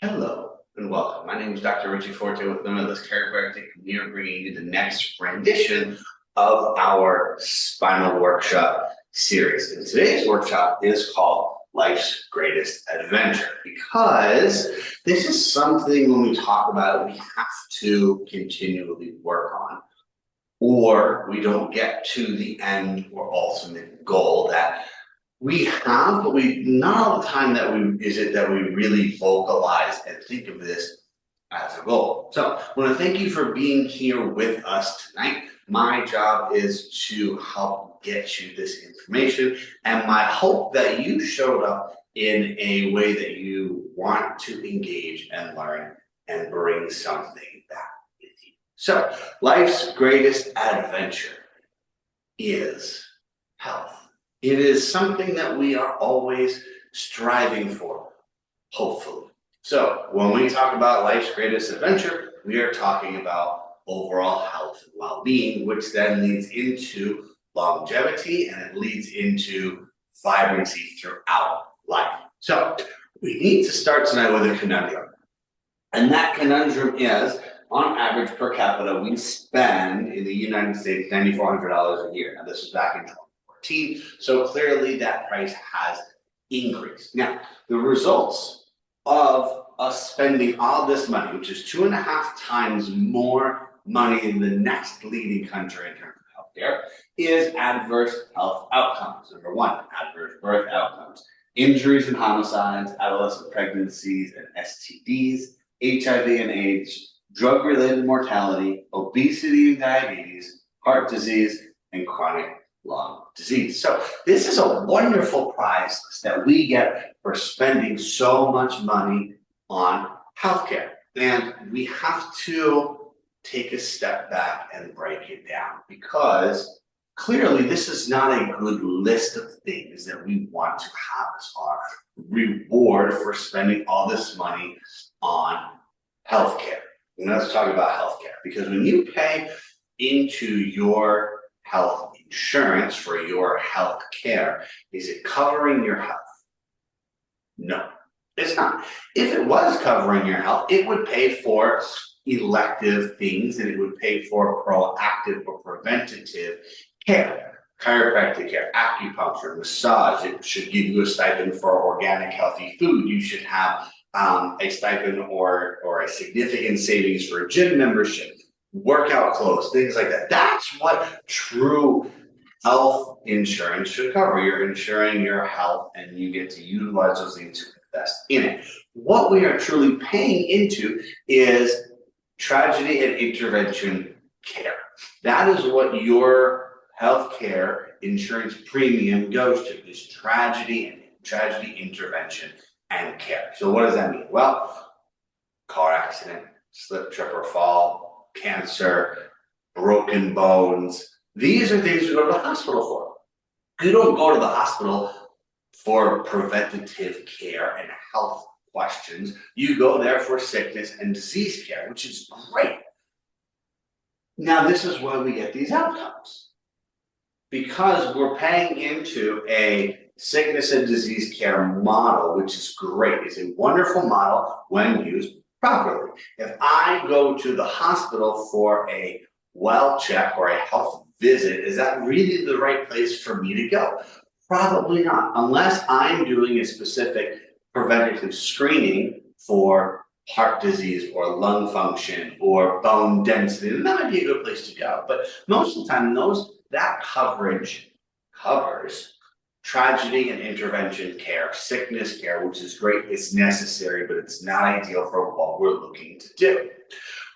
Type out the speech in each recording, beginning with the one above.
Hello and welcome. My name is Dr. Richie Forte with Limitless Chiropractic, and we are bringing you the next rendition of our spinal workshop series. And today's workshop is called Life's Greatest Adventure because this is something when we talk about it, we have to continually work on, or we don't get to the end or ultimate goal that we have, but we not all the time that we really vocalize and think of this as a goal. So I want to thank you for being here with us tonight. My job is to help get you this information, and my hope that you showed up in a way that you want to engage and learn and bring something back with you. So life's greatest adventure is health. It is something that we are always striving for, hopefully. So when we talk about life's greatest adventure, we are talking about overall health and well-being, which then leads into longevity and it leads into vibrancy throughout life. So we need to start tonight with a conundrum. And that conundrum is, on average per capita, we spend in the United States $9,400 a year. Now this is back in 2014, so clearly that price has increased. Now, the results of us spending all this money, which is 2.5 times more money than the next leading country in terms of healthcare, is adverse health outcomes. Number one, adverse birth outcomes, injuries and homicides, adolescent pregnancies and STDs, HIV and AIDS, drug-related mortality, obesity and diabetes, heart disease, and chronic lung disease. So this is a wonderful prize that we get for spending so much money on healthcare. And we have to take a step back and break it down, because clearly this is not a good list of things that we want to have as our reward for spending all this money on healthcare. And let's talk about healthcare, because when you pay into your health insurance for your health care, is it covering your health? No, it's not. If it was covering your health, it would pay for elective things and it would pay for proactive or preventative care, chiropractic care, acupuncture, massage. It should give you a stipend for organic, healthy food. You should have a stipend or a significant savings for a gym membership, workout clothes, things like that. That's what true health insurance should cover. You're insuring your health and you get to utilize those things to invest in it. What we are truly paying into is tragedy and intervention care. That is what your healthcare insurance premium goes to, is tragedy intervention and care. So what does that mean? Well, car accident, slip, trip, or fall, cancer, broken bones. These are things we go to the hospital for. You don't go to the hospital for preventative care and health questions. You go there for sickness and disease care, which is great. Now, this is why we get these outcomes, because we're paying into a sickness and disease care model, which is great. It's a wonderful model when used properly. If I go to the hospital for a well check or a health visit, is that really the right place for me to go? Probably not, unless I'm doing a specific preventative screening for heart disease or lung function or bone density. And that might be a good place to go. But most of the time, that coverage covers tragedy and intervention care, sickness care, which is great. It's necessary, but it's not ideal for what we're looking to do.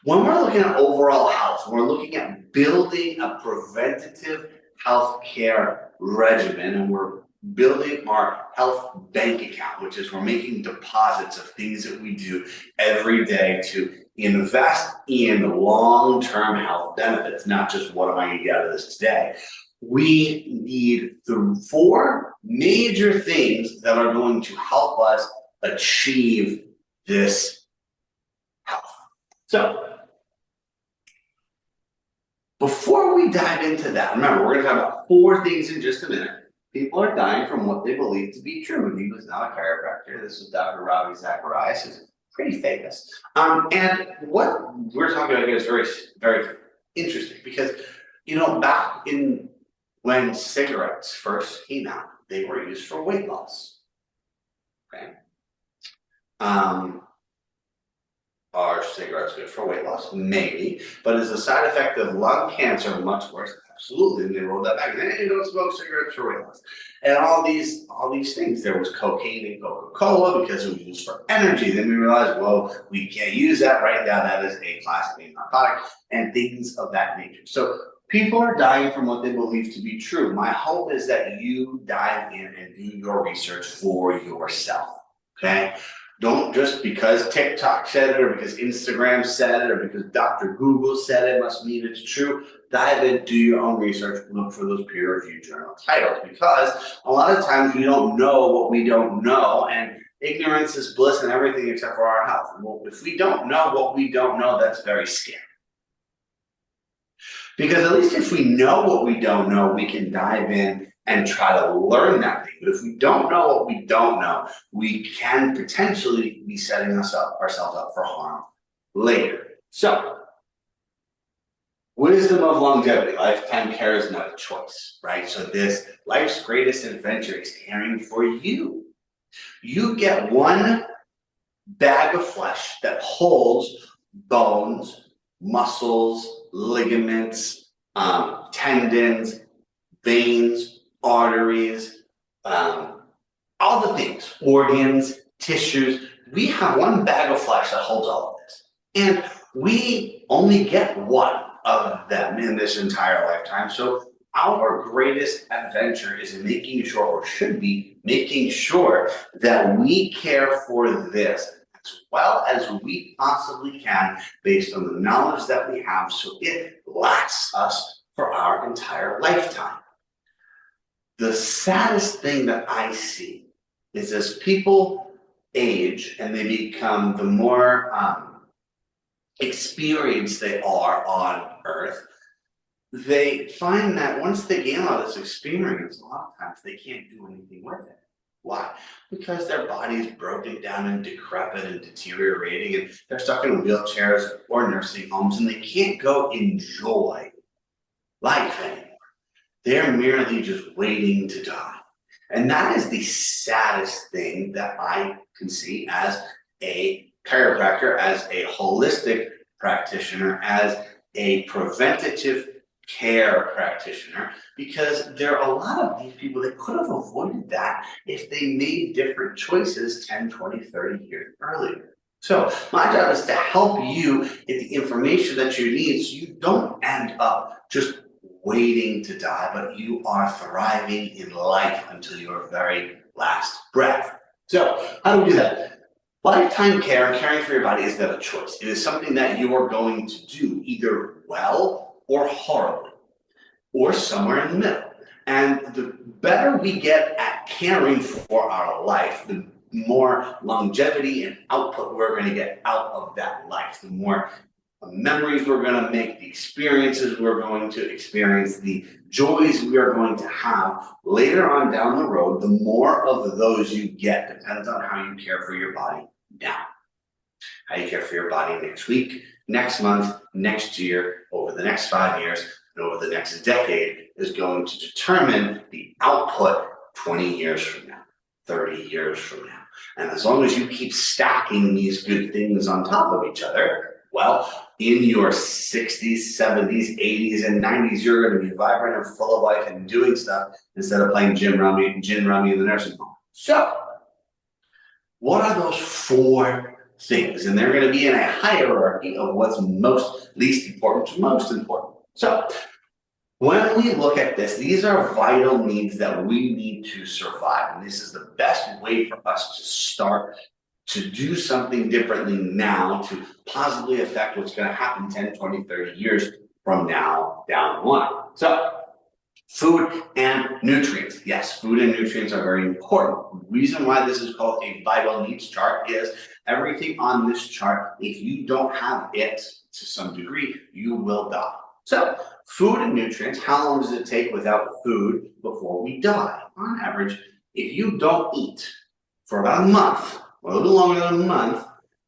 When we're looking at overall health, we're looking at building a preventative health care regimen, and we're building our health bank account, which is we're making deposits of things that we do every day to invest in long-term health benefits, not just what am I going to get out of this today. We need the 4 major things that are going to help us achieve this health. So, before we dive into that, remember, we're going to talk about 4 things in just a minute. People are dying from what they believe to be true. And he was not a chiropractor. This is Dr. Ravi Zacharias, who's pretty famous. And what we're talking about here is very, very interesting because, back in when cigarettes first came out, they were used for weight loss. Okay. Are cigarettes good for weight loss? Maybe, but is the side effect of lung cancer much worse? Absolutely. And they rolled that back. Hey, don't smoke cigarettes for weight loss. And all these things. There was cocaine in Coca-Cola because it was used for energy. Then we realized, well, we can't use that right now. That is a class A narcotic and things of that nature. So people are dying from what they believe to be true. My hope is that you dive in and do your research for yourself. Okay? Don't just because TikTok said it or because Instagram said it or because Dr. Google said it must mean it's true. Dive in, do your own research, look for those peer-reviewed journal titles because a lot of times we don't know what we don't know and ignorance is bliss in everything except for our health. Well, if we don't know what we don't know, that's very scary. Because at least if we know what we don't know, we can dive in and try to learn that thing. But if we don't know what we don't know, we can potentially be setting ourselves up for harm later. So, wisdom of longevity. Lifetime care is not a choice, right? So this life's greatest adventure is caring for you. You get one bag of flesh that holds bones, muscles, ligaments, tendons, veins, arteries, all the things, organs, tissues. We have one bag of flesh that holds all of this. And we only get one of them in this entire lifetime. So our greatest adventure is making sure, or should be making sure, that we care for this as well as we possibly can based on the knowledge that we have so it lasts us for our entire lifetime. The saddest thing that I see is as people age and they become the more experienced they are on Earth, they find that once they gain all this experience, a lot of times they can't do anything with it. Why? Because their body is broken down and decrepit and deteriorating, and they're stuck in wheelchairs or nursing homes, and they can't go enjoy life anymore. They're merely just waiting to die. And that is the saddest thing that I can see as a chiropractor, as a holistic practitioner, as a preventative care practitioner, because there are a lot of these people that could have avoided that if they made different choices 10, 20, 30 years earlier. So my job is to help you get the information that you need so you don't end up just waiting to die, but you are thriving in life until your very last breath. So how do we do that? Lifetime care and caring for your body is not a choice. It is something that you are going to do either well or horribly, or somewhere in the middle. And the better we get at caring for our life, the more longevity and output we're going to get out of that life, the more memories we're going to make, the experiences we're going to experience, the joys we are going to have later on down the road, the more of those you get depends on how you care for your body now. How you care for your body next week, next month, next year, over the next 5 years, and over the next decade is going to determine the output 20 years from now, 30 years from now. And as long as you keep stacking these good things on top of each other, well, in your 60s, 70s, 80s, and 90s, you're going to be vibrant and full of life and doing stuff instead of playing gin rummy in the nursing home. So, what are those 4 things? And they're going to be in a hierarchy of what's most least important to most important. So, when we look at this, these are vital needs that we need to survive. And this is the best way for us to start to do something differently now to positively affect what's going to happen 10, 20, 30 years from now down the line. So, food and nutrients. Yes, food and nutrients are very important. The reason why this is called a vital needs chart is everything on this chart, if you don't have it to some degree, you will die. So, food and nutrients, how long does it take without food before we die? On average, if you don't eat for about a month, or a little longer than a month,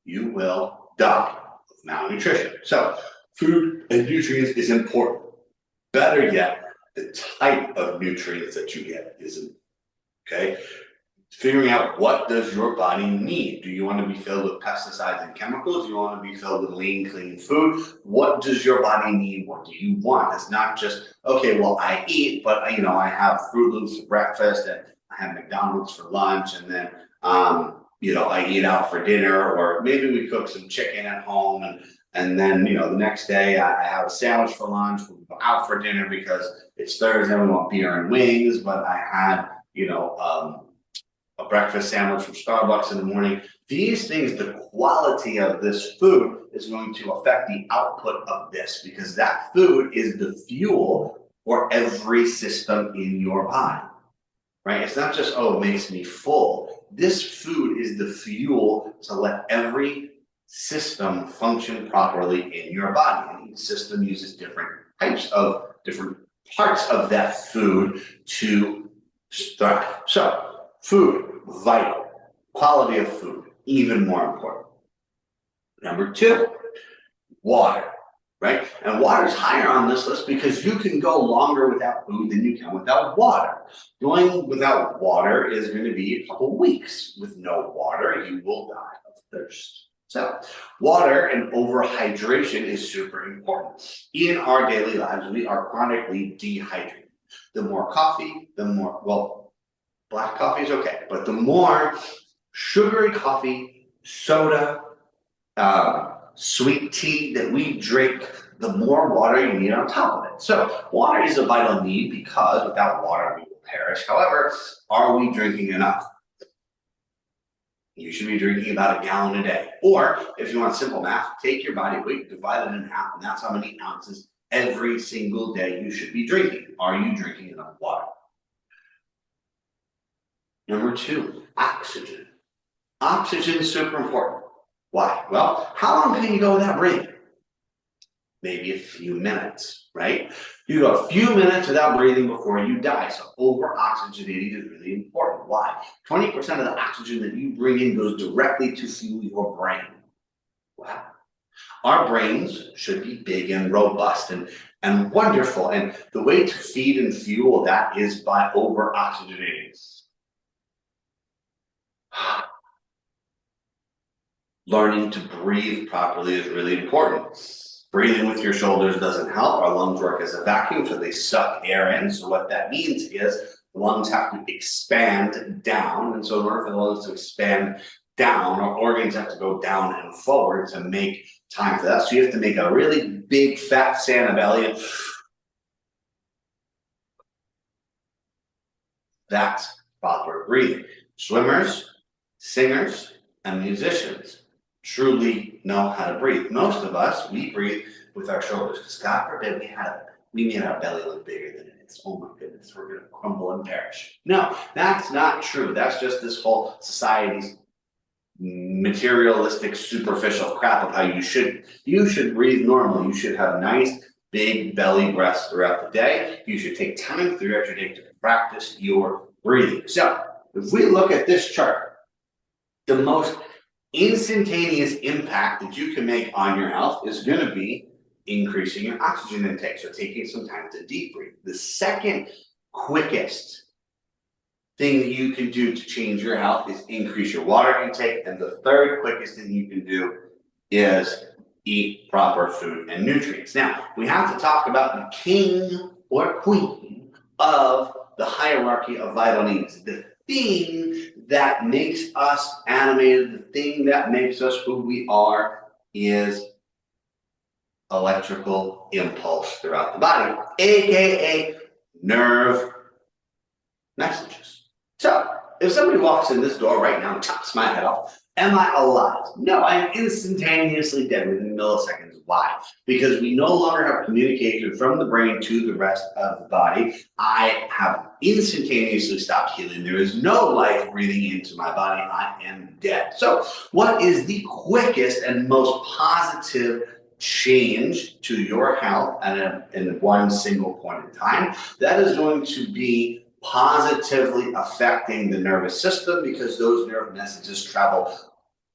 you will die of malnutrition. So food and nutrients is important. Better yet, the type of nutrients that you get is, okay? Figuring out what does your body need. Do you want to be filled with pesticides and chemicals? Do you want to be filled with lean, clean food? What does your body need? What do you want? It's not just, okay, well, I eat, but I have Fruit Loops for breakfast and I have McDonald's for lunch, and then I eat out for dinner, or maybe we cook some chicken at home, and then the next day I have a sandwich for lunch. We go out for dinner because it's Thursday. We want beer and wings, but I had a breakfast sandwich from Starbucks in the morning. These things, the quality of this food is going to affect the output of this, because that food is the fuel for every system in your body, right? It's not just, oh, it makes me full. This food is the fuel to let every system function properly in your body. And each system uses different parts of that food to thrive. So food, vital. Quality of food, even more important. Number 2, water, right? And water is higher on this list because you can go longer without food than you can without water. Going without water is going to be a couple weeks. With no water, you will die of thirst. So water and overhydration is super important. In our daily lives, we are chronically dehydrated. The more coffee, the more, well, black coffee is okay, but the more sugary coffee, soda, sweet tea that we drink, the more water you need on top of it. So water is a vital need because without water we will perish. However, are we drinking enough? You should be drinking about 1 gallon a day. Or if you want simple math, take your body weight, divide it in half, and that's how many ounces every single day you should be drinking. Are you drinking enough water? Number 2, oxygen. Oxygen is super important. Why? Well, how long can you go without breathing? Maybe a few minutes, right? You go a few minutes without breathing before you die. So over-oxygenating is really important. Why? 20% of the oxygen that you bring in goes directly to fuel your brain. Wow. Our brains should be big and robust and wonderful. And the way to feed and fuel that is by over-oxygenating. Learning to breathe properly is really important. Breathing with your shoulders doesn't help. Our lungs work as a vacuum, so they suck air in. So what that means is the lungs have to expand down. And so in order for the lungs to expand down, our organs have to go down and forward to make time for that. So you have to make a really big, fat Santa belly. And that's proper breathing. Swimmers, singers, and musicians truly know how to breathe. Most of us, we breathe with our shoulders, because God forbid we made our belly look bigger than it is. Oh my goodness, we're going to crumble and perish. No, that's not true. That's just this whole society's materialistic, superficial crap of how you should breathe normally. You should have nice, big belly breaths throughout the day. You should take time throughout your day to practice your breathing. So if we look at this chart, the most instantaneous impact that you can make on your health is going to be increasing your oxygen intake, so taking some time to deep breathe. The second quickest thing that you can do to change your health is increase your water intake, and the third quickest thing you can do is eat proper food and nutrients. Now, we have to talk about the king or queen of the hierarchy of vital needs, the thing that makes us animated, the thing that makes us who we are is electrical impulse throughout the body, aka nerve messages. So if somebody walks in this door right now and chops my head off, am I alive? No, I'm instantaneously dead within milliseconds. Why? Because we no longer have communication from the brain to the rest of the body. I have instantaneously stopped healing. There is no life breathing into my body. I am dead. So what is the quickest and most positive change to your health in one single point in time? That is going to be positively affecting the nervous system, because those nerve messages travel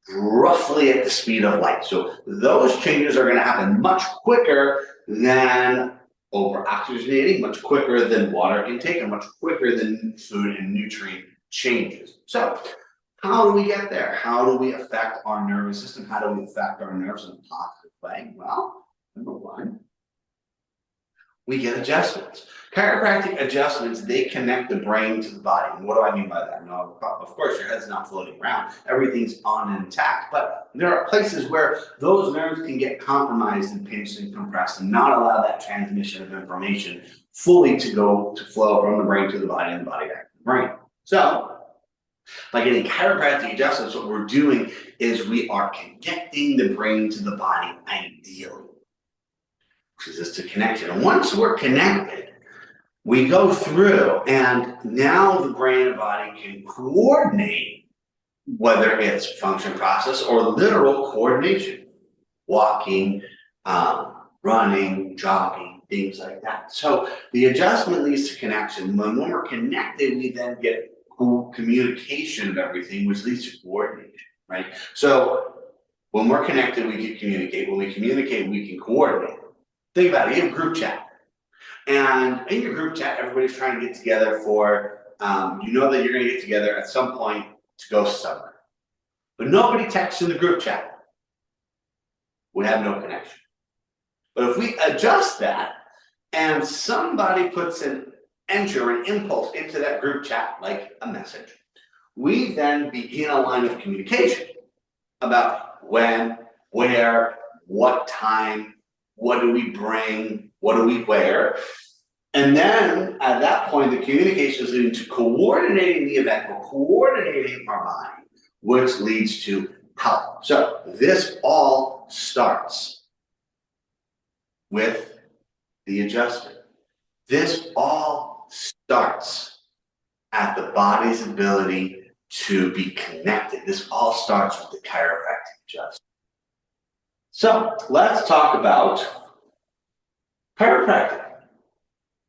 roughly at the speed of light. So those changes are going to happen much quicker than over oxygenating, much quicker than water intake, and much quicker than food and nutrient changes. So how do we get there? How do we affect our nervous system? How do we affect our nerves in a positive way? Well, number one, we get adjustments. Chiropractic adjustments, they connect the brain to the body. And what do I mean by that? No, of course, your head's not floating around. Everything's on and intact. But there are places where those nerves can get compromised and pinched and compressed and not allow that transmission of information fully to flow from the brain to the body and the body back to the brain. So by getting chiropractic adjustments, what we're doing is we are connecting the brain to the body ideally. Which is just a connection. And once we're connected, we go through, and now the brain and body can coordinate, whether it's function process or literal coordination, walking, running, jogging, things like that. So the adjustment leads to connection. When we're connected, we then get communication of everything, which leads to coordination, right? So when we're connected, we can communicate. When we communicate, we can coordinate. Think about it, you have a group chat. And in your group chat, everybody's trying to get together for, you know that you're gonna get together at some point to go somewhere. But nobody texts in the group chat. We have no connection. But if we adjust that and somebody puts an entry or an impulse into that group chat, like a message, we then begin a line of communication about when, where, what time, what do we bring, what do we wear? And then at that point, the communication is leading to coordinating the event or coordinating our body, which leads to health. So this all starts with the adjustment. This all starts at the body's ability to be connected. This all starts with the chiropractic adjustment. So let's talk about chiropractic.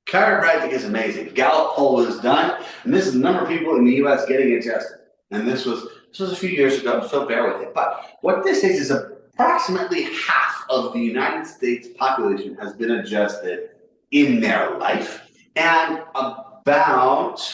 Chiropractic is amazing. Gallup poll was done, and this is the number of people in the U.S. getting adjusted. And this was a few years ago, so bear with it. But what this is approximately half of the United States population has been adjusted in their life, and about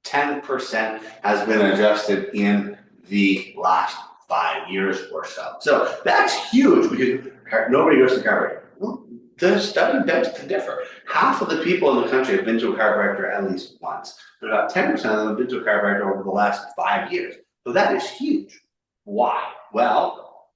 10% has been adjusted in the last 5 years or so. So that's huge because nobody goes to chiropractor. Well, the study begs to differ. Half of the people in the country have been to a chiropractor at least once, but about 10% of them have been to a chiropractor over the last 5 years. So that is huge. Why? Well,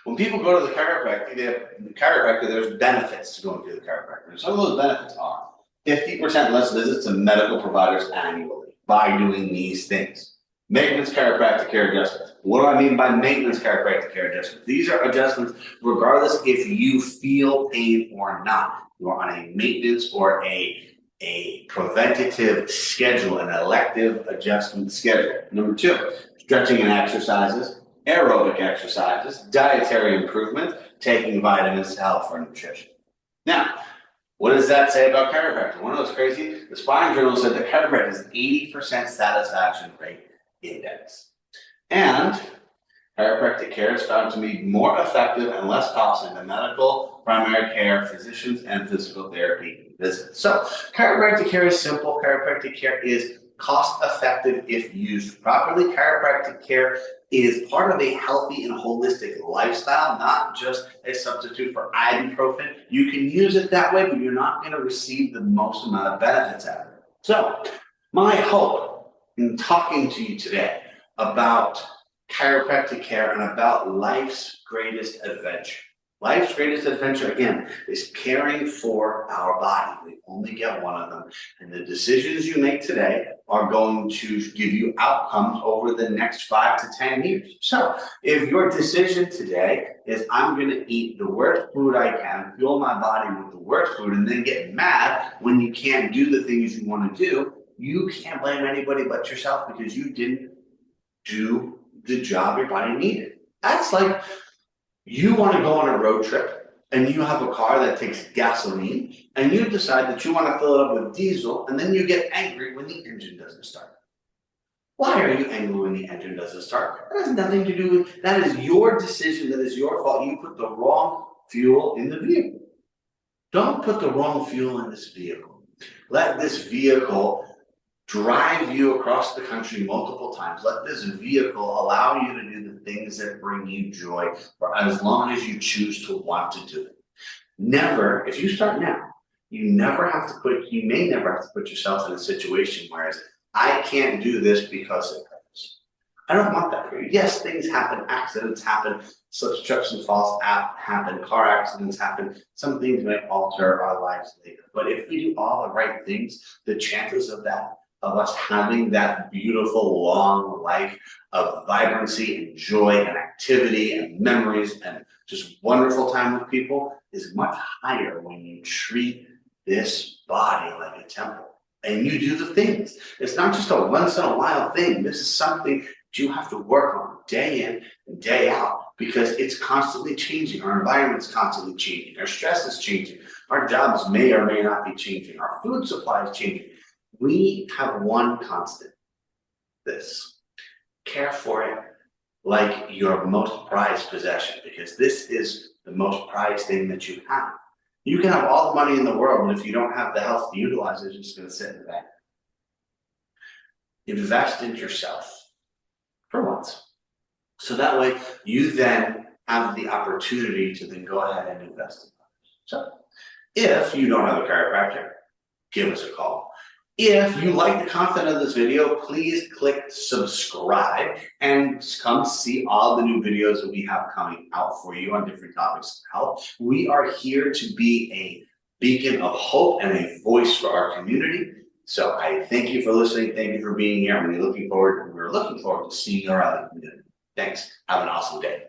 when people go to the chiropractor, there's benefits to going to the chiropractor. And some of those benefits are 50% less visits to medical providers annually by doing these things. Maintenance chiropractic care adjustments. What do I mean by maintenance chiropractic care adjustments? These are adjustments regardless if you feel pain or not. You are on a maintenance or a preventative schedule, an elective adjustment schedule. Number 2, stretching and exercises, aerobic exercises, dietary improvement, taking vitamins to help for nutrition. Now, what does that say about chiropractic? One of those crazy, the Spine Journal said that chiropractic is 80% satisfaction rate index. And chiropractic care is found to be more effective and less costly than medical, primary care, physicians, and physical therapy visits. So chiropractic care is simple. Chiropractic care is cost effective if used properly. Chiropractic care is part of a healthy and holistic lifestyle, not just a substitute for ibuprofen. You can use it that way, but you're not going to receive the most amount of benefits out of it. So my hope in talking to you today about chiropractic care and about life's greatest adventure. Life's greatest adventure, again, is caring for our body. We only get one of them. And the decisions you make today are going to give you outcomes over the next 5 to 10 years. So if your decision today is I'm going to eat the worst food I can, fuel my body with the worst food, and then get mad when you can't do the things you want to do, you can't blame anybody but yourself because you didn't do the job your body needed. That's like you want to go on a road trip and you have a car that takes gasoline and you decide that you want to fill it up with diesel and then you get angry when the engine doesn't start. Why are you angry when the engine doesn't start? That has nothing to do with, that is your decision, that is your fault. You put the wrong fuel in the vehicle. Don't put the wrong fuel in this vehicle. Let this vehicle drive you across the country multiple times. Let this vehicle allow you to do the things that bring you joy for as long as you choose to want to do it. Never, if you start now, you may never have to put yourself in a situation where I can't do this because it hurts. I don't want that for you. Yes, things happen, accidents happen, slips, trips, and falls happen, car accidents happen. Some things may alter our lives later. But if we do all the right things, the chances of us having that beautiful long life of vibrancy and joy and activity and memories and just wonderful time with people is much higher when you treat this body like a temple and you do the things. It's not just a once in a while thing. This is something that you have to work on day in and day out because it's constantly changing. Our environment's constantly changing. Our stress is changing. Our jobs may or may not be changing. Our food supply is changing. We have one constant, this. Care for it like your most prized possession, because this is the most prized thing that you have. You can have all the money in the world, but if you don't have the health to utilize it, it's just going to sit in the bank. Invest in yourself for once. So that way you then have the opportunity to then go ahead and invest in others. So if you don't have a chiropractor, give us a call. If you like the content of this video, please click subscribe and come see all the new videos that we have coming out for you on different topics of health. We are here to be a beacon of hope and a voice for our community. So I thank you for listening. Thank you for being here. We're looking forward to seeing you around the community. Thanks. Have an awesome day.